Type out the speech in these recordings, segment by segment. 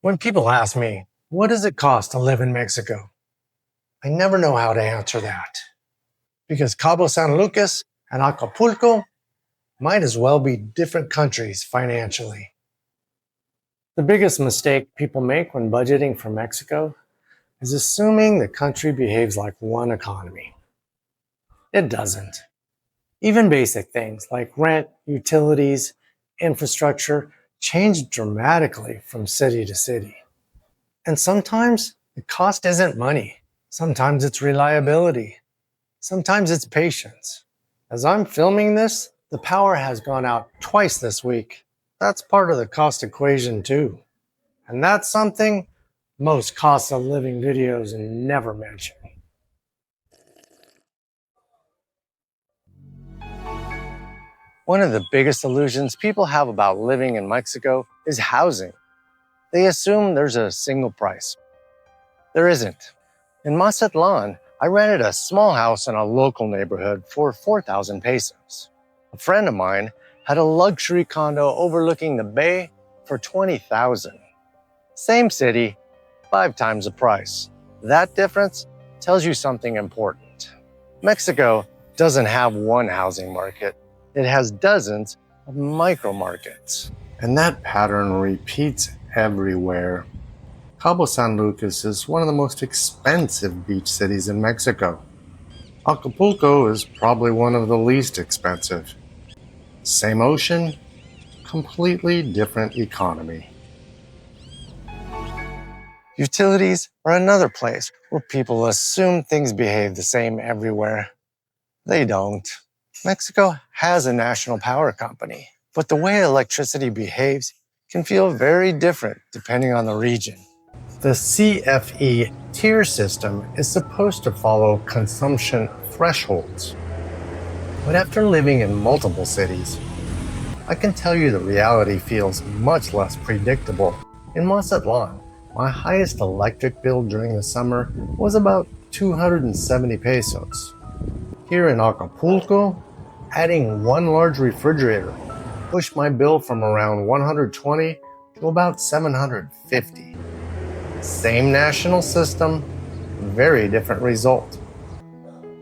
When people ask me, what does it cost to live in Mexico? I never know how to answer that. Because Cabo San Lucas and Acapulco might as well be different countries financially. The biggest mistake people make when budgeting for Mexico is assuming the country behaves like one economy. It doesn't. Even basic things like rent, utilities, infrastructure change dramatically from city to city. And sometimes the cost isn't money. Sometimes it's reliability. Sometimes it's patience. As I'm filming this, the power has gone out twice this week. That's part of the cost equation too. And that's something most cost of living videos never mention. One of the biggest illusions people have about living in Mexico is housing. They assume there's a single price. There isn't. In Mazatlan, I rented a small house in a local neighborhood for 4,000 pesos. A friend of mine had a luxury condo overlooking the bay for 20,000. Same city, 5 times the price. That difference tells you something important. Mexico doesn't have one housing market. It has dozens of micro markets. And that pattern repeats everywhere. Cabo San Lucas is one of the most expensive beach cities in Mexico. Acapulco is probably one of the least expensive. Same ocean, completely different economy. Utilities are another place where people assume things behave the same everywhere. They don't. Mexico has a national power company, but the way electricity behaves can feel very different depending on the region. The CFE tier system is supposed to follow consumption thresholds. But after living in multiple cities, I can tell you the reality feels much less predictable. In Mazatlan, my highest electric bill during the summer was about 270 pesos. Here in Acapulco, adding one large refrigerator pushed my bill from around 120 to about 750. Same national system, very different result.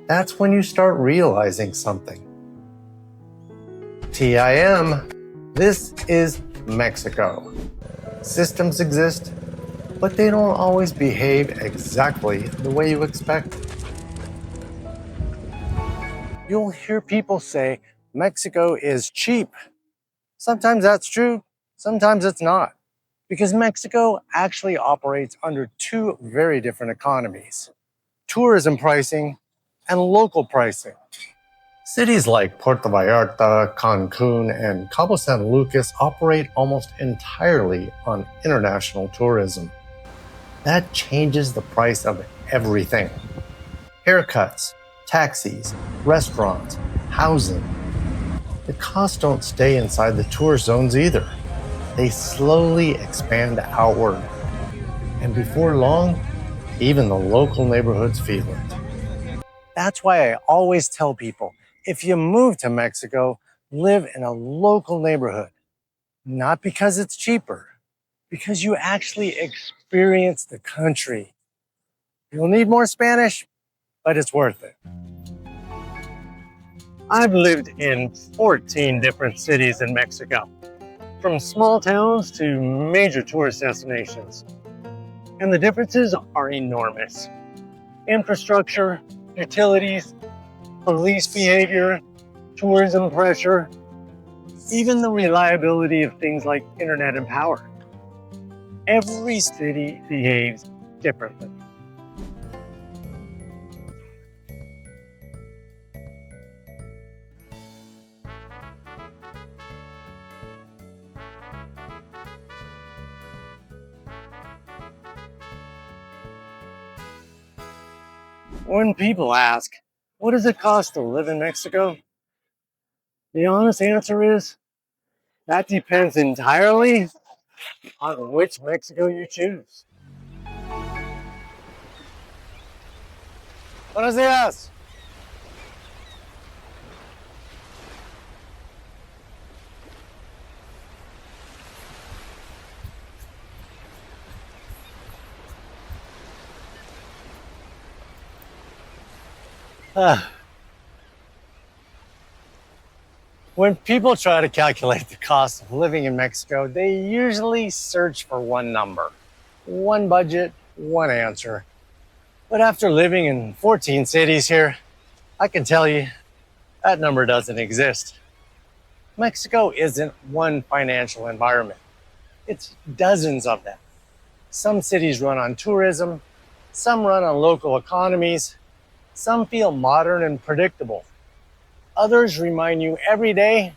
That's when you start realizing something. TIM, this is Mexico. Systems exist, but they don't always behave exactly the way you expect. You'll hear people say Mexico is cheap. Sometimes that's true, sometimes it's not. Because Mexico actually operates under 2 very different economies: tourism pricing and local pricing. Cities like Puerto Vallarta, Cancun, and Cabo San Lucas operate almost entirely on international tourism. That changes the price of everything. Haircuts, taxis, restaurants, housing. The costs don't stay inside the tourist zones either. They slowly expand outward. And before long, even the local neighborhoods feel it. That's why I always tell people, if you move to Mexico, live in a local neighborhood. Not because it's cheaper, because you actually experience the country. You'll need more Spanish, but it's worth it. I've lived in 14 different cities in Mexico, from small towns to major tourist destinations. And the differences are enormous. Infrastructure, utilities, police behavior, tourism pressure, even the reliability of things like internet and power. Every city behaves differently. When people ask, what does it cost to live in Mexico? The honest answer is, that depends entirely on which Mexico you choose. Buenos días. Ah, when people try to calculate the cost of living in Mexico, they usually search for one number, one budget, one answer. But after living in 14 cities here, I can tell you that number doesn't exist. Mexico isn't one financial environment, it's dozens of them. Some cities run on tourism, some run on local economies, some feel modern and predictable. Others remind you every day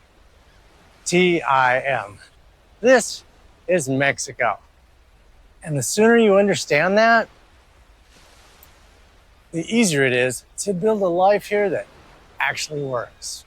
TIM. This is Mexico. And the sooner you understand that, the easier it is to build a life here that actually works.